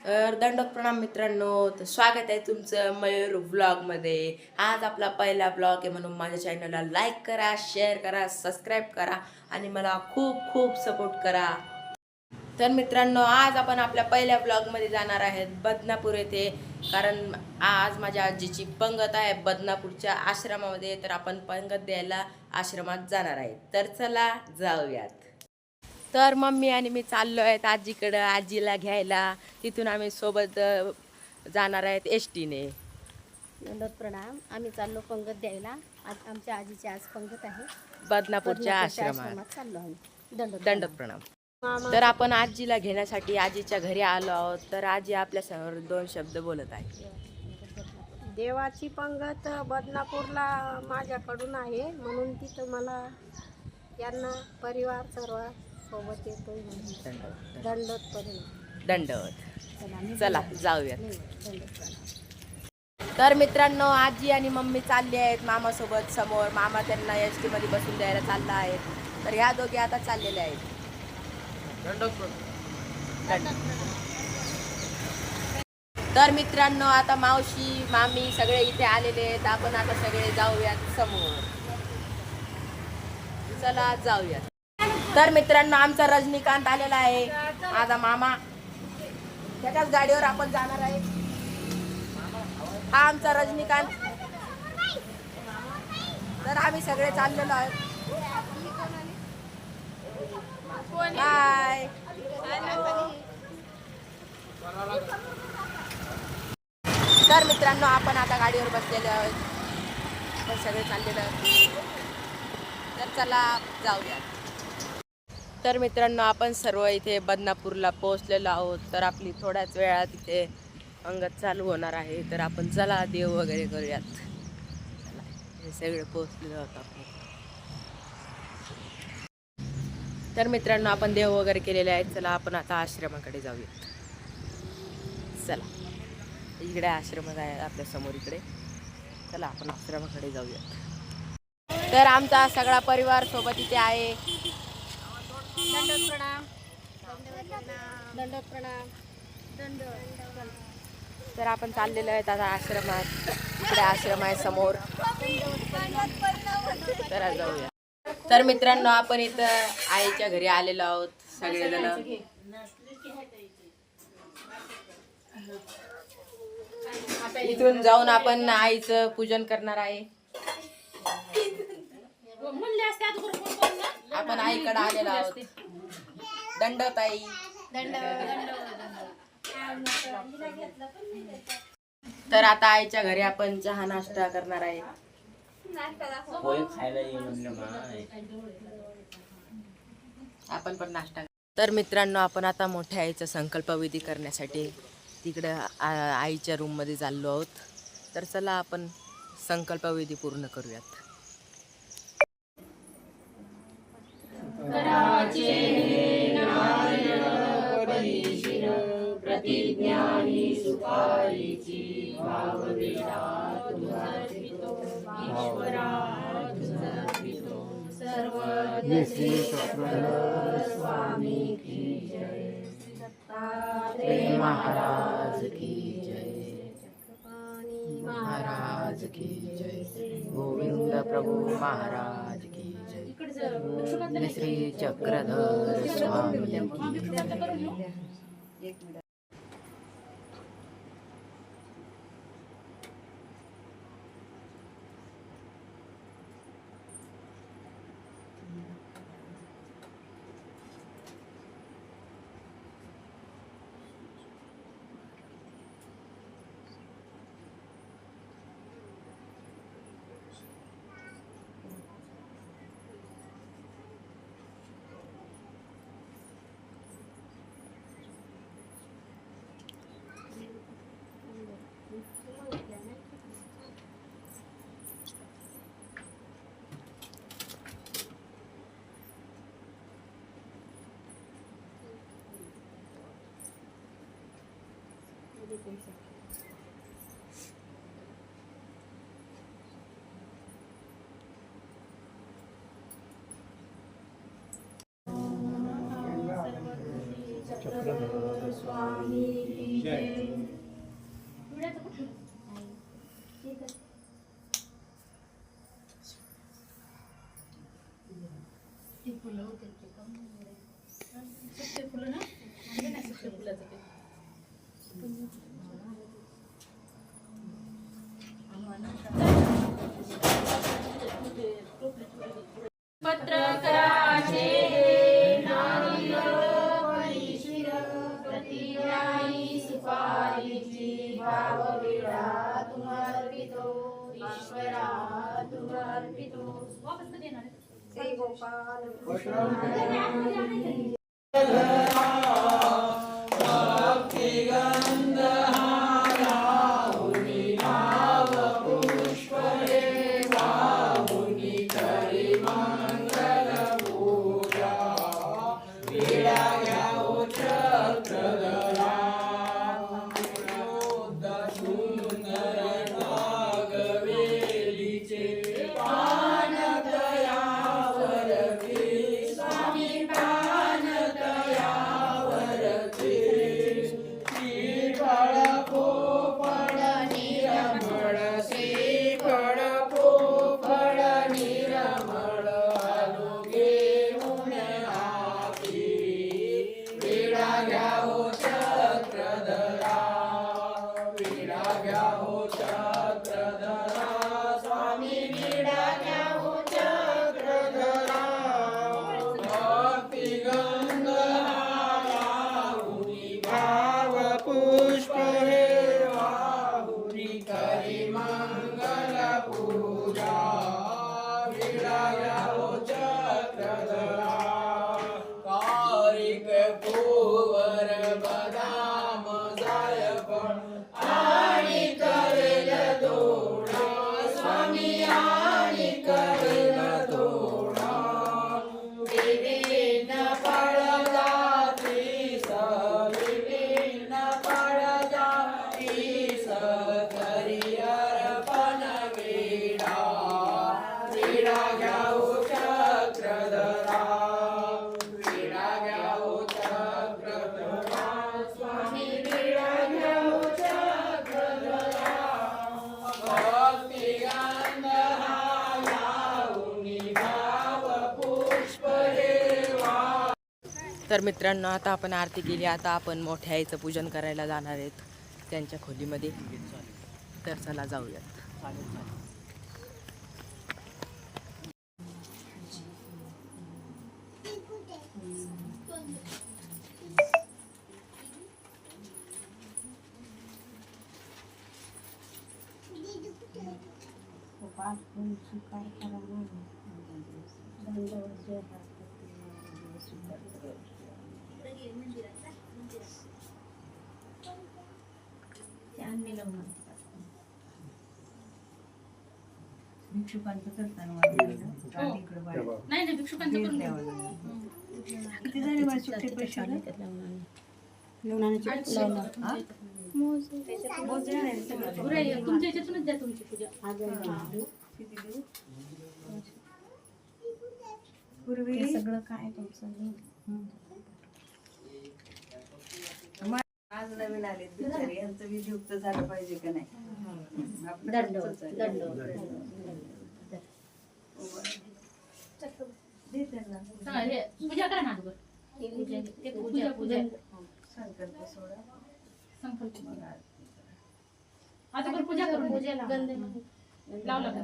दंडक प्रणाम मित्रांनो. तर स्वागत आहे तुमचं मयूर व्लॉगमध्ये. आज आपला पहिला ब्लॉग आहे म्हणून माझ्या चॅनलला लाईक करा, शेअर करा, सबस्क्राईब करा आणि मला खूप खूप सपोर्ट करा. तर मित्रांनो, आज आपण आपल्या पहिल्या ब्लॉगमध्ये जाणार आहेत बदनापूर येथे, कारण आज माझ्या आजीची पंगत आहे बदनापूरच्या आश्रमामध्ये. तर आपण पंगत द्यायला आश्रमात जाणार आहे. तर चला जाऊयात. तर मम्मी आणि मी चाललो आहेत आजीकडं आजीला घ्यायला. तिथून आम्ही सोबत जाणार आहेत एस टीने. दंडोत प्रणाम. आम्ही चाललो पंगत द्यायला. आज आमच्या आजीची आज पंगत आहे. बदनापूरच्या आश्रमात चाललो आम्ही. दंडोत प्रणाम. तर आपण आजीला घेण्यासाठी आजीच्या घरी आलो आहोत. तर आजी आपल्यासमोर 2 शब्द बोलत आहे. देवाची पंगत बदनापूरला माझ्याकडून आहे, म्हणून तिथं मला यांना परिवार सर्व सोबत येतो. दंडोत प्रणाम. दंडवत. चला जाऊयात. दंडोत प्रणाम. तर मित्रांनो, आजी आणि मम्मी चालले आहेत मामासोबत समोर. मामा त्यांना एस टी मध्ये बसून द्यायला चालला आहे. तर ह्या दोघी आता चाललेल्या आहेत. तर मित्रांनो, आता मावशी मामी सगळे इथे आलेले आहेत. आपण आता सगळे जाऊयात समोर. चला जाऊयात. तर मित्रांनो, आमचा रजनीकांत आलेला आहे, माझा मामा. त्याच्याच गाडीवर आपण जाणार आहे. हा आमचा रजनीकांत. तर आम्ही सगळे चाललेलो आहोत. बाय. तर मित्रांनो, आपण आता गाडीवर बसलेलो आहोत. तर सगळे चाललेलो आहोत. तर चला जाऊया. तर मित्रांनो, आपण सर्व इथे बदनापूरला पोहोचलेलो आहोत. तर आपली थोड्याच वेळात इथे पंगत चालू होणार आहे. तर आपण चला देव वगैरे करूयात. चला, हे सगळे पोहोचलेलो आहोत आपण. तर मित्रांनो, आपण देव वगैरे केलेले आहेत. चला आपण आता आश्रमाकडे जाऊयात. चला, इकडे आश्रम आहे आपल्या समोर इकडे. चला आपण आश्रमाकडे जाऊयात. तर आमचा सगळा परिवार सोबत इथे आहे. दंडोत प्रणाम. दंडोत प्रणाम. दंडोत. तर आपण चाललेलो आहेत आता आश्रमात. इकडे आश्रम आहे समोर. तर जाऊया. तर मित्रांनो, आपण इथं आईच्या घरी आलेलो आहोत सगळेजण. इथून जाऊन आपण आईचं पूजन करणार आहे. आपण आईकडे आलेलो आहोत. दंडवत आई. तर आता आईच्या घरी आपण चहा नाश्ता करणार आहे. आपण पण नाश्ता. तर मित्रांनो, आपण आता मोठ्या आईचा संकल्पविधी करण्यासाठी तिकडे आईच्या रूम मध्ये चाललो आहोत. तर चला आपण संकल्पविधी पूर्ण करूयात. प्रतिज्ञानी सुखारीची सर्व स्वामी की जय. दत्तात्रेय महाराज की जय. महाराज की जय. गोविंद प्रभु महाराज की जय. श्री चक्रधर स्वामी की जय. चक्रधर स्वामी की पत्रकाराचे सुपारीची भावविडा तुमर्पितो ईश्वरा तुमर्पितो श्री गोपाल तर मित्रांनो, आता आपण आरती केली. आता आपण मोठ्या आईचं पूजन करायला जाणार आहेत त्यांच्या खोलीमध्ये. तर चला जाऊयात. भिक्षुकांचं करताना नाही भिक्षुकांचं किती झाले माझे सुट्टे पैसे तुमच्या याच्यातूनच द्या तुमची पूजा. पूर्वी सगळं काय तुमचं आज नवीन आले बिचारी, यांचं विधियुक्त झालं पाहिजे का नाही. पूजा करा ना संकल्प सोडा. आता पण पूजा करून लावला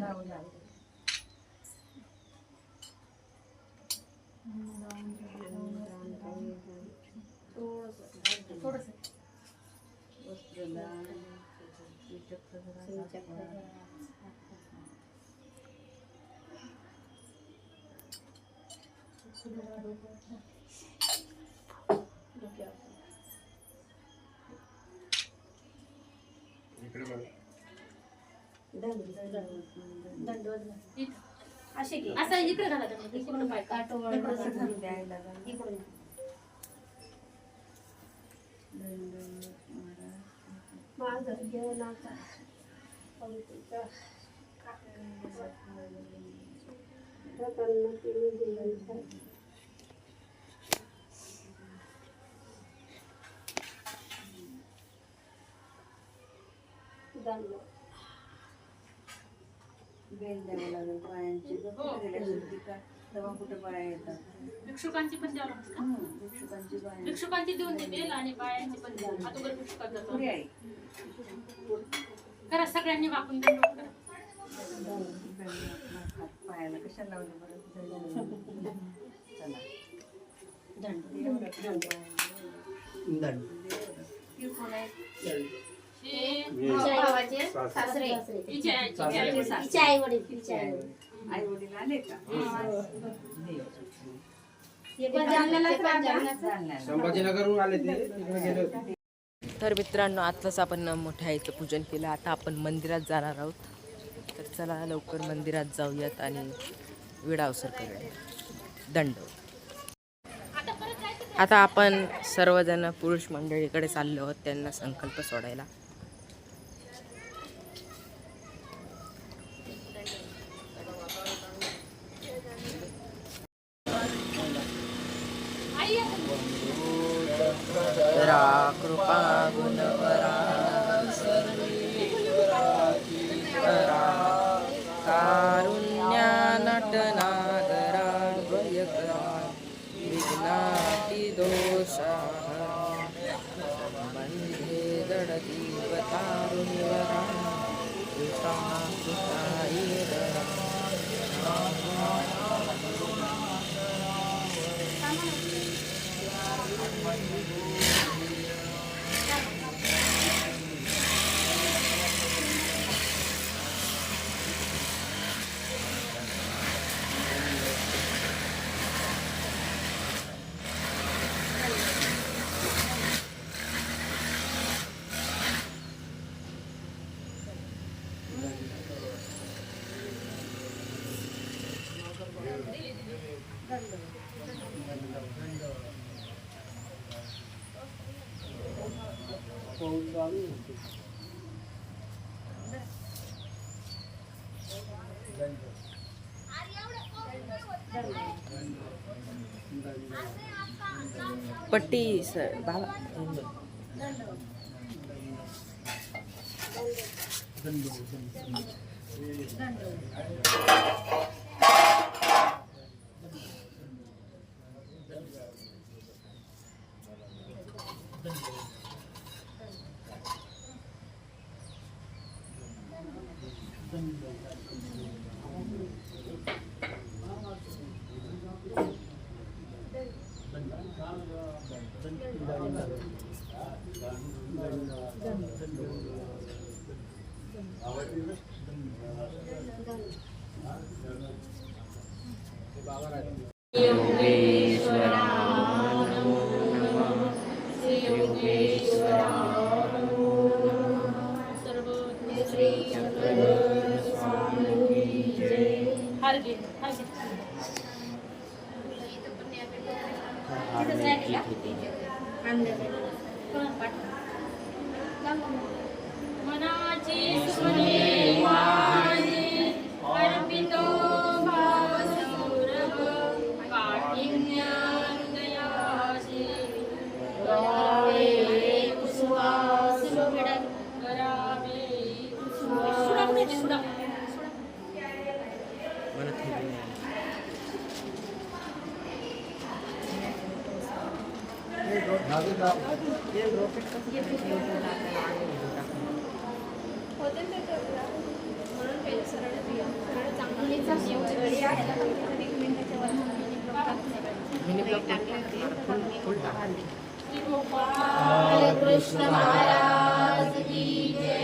थोडस वस्त्रदान असं इकडे घाला इकडून पाय द्यायला इकडून माझं जेवणाचा बेल द्यावं लागेल पायांची कुठे गेल्या सुट्टी का तेव्हा कुठे पाया येतात. भिक्षुकांची पण द्यावं लागतं का? भिक्षुकांची पाया भिक्षुकांची देऊन दे बेल आणि बायांची पण देऊन अगोदर भिक्षुकात जातो. पुढे आई करा सगळ्यांनी वाकून दंडवत करा. पायाला कशाला लावले बरं चला ती कोण आहे? भावाचे सासरे हिच्या आईची आई. तिचे आई वडील तिचे आई वडील आई वडील आले का? ते पण जालन्यालाच राहतात. जालन्याला. संभाजीनगरहून आले ते तिकडे गेले होते. तर मित्रांनो आत्ताच आपण मोठ्या आईचं पूजन केलं. आता आपण मंदिरात जाणार आहोत. तर चला लवकर मंदिरात जाऊयात आणि विडावसर करूया. दंडवत. आता आपण सर्वजण पुरुष मंडळीकडे चाललो आहोत त्यांना संकल्प सोडायला. जरा कृपा गुणवरा कारुण्या नटनागरा भयकरा विघ्नाति दोषा वंदे दडदीवतारुणिवरा कृष्णा कृष्णायेदरा. पट्टी सर बाबा हार घे हार घे. मनाची सुमने माझी अर्पितो भावसौरभ काठिन्य हृदयाशी करावे कुसुमास करावे सुडा मला थोडी नाही. कृष्ण महाराज की जय.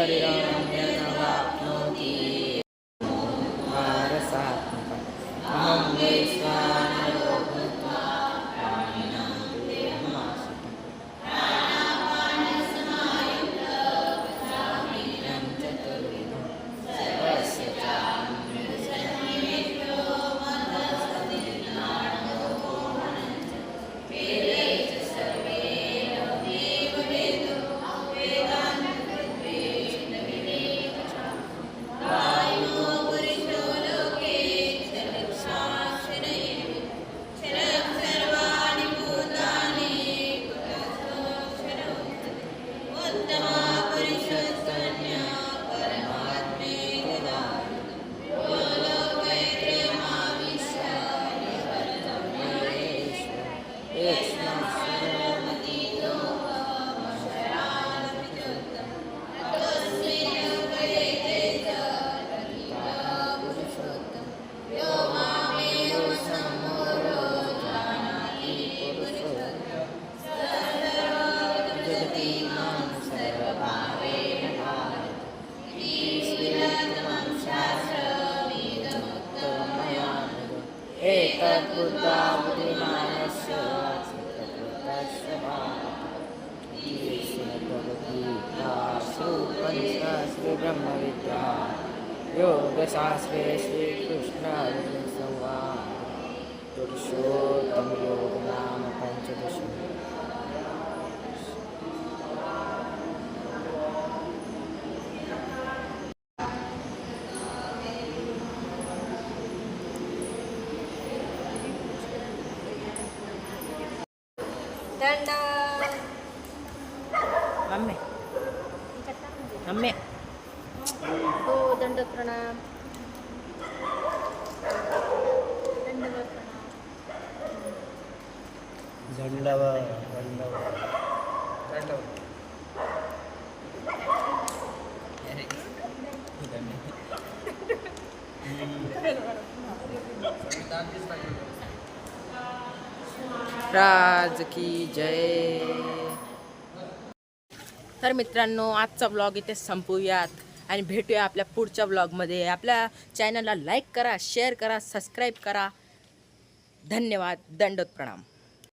शरीरं वाप्नोति भारसात्मकम् अहं वैश्वानरो भूत्वा प्राणिनां देहमाश्रितम् प्राणापानसमायुक्तं चतुर्विधं सर्वस्य एतद्बुद्धा बुद्धिमानस्य चित्तकृतस्य भगवद्गीतासु उपनिषत्सु ब्रह्मविद्या योगशास्त्रे श्रीकृष्णार्जुनसंवादे पुरुषोत्तमयोग नाम पञ्चदशः मम्मी मम्मी हो दंडवत प्रणाम. दंडवत राज की जय. तर मित्रांनो, आजचा ब्लॉग इथे संपवूयात आणि भेटूया आपल्या पुढच्या ब्लॉगमध्ये. आपल्या चॅनलला लाईक करा, शेअर करा, सबस्क्राईब करा. धन्यवाद. दंडवत प्रणाम.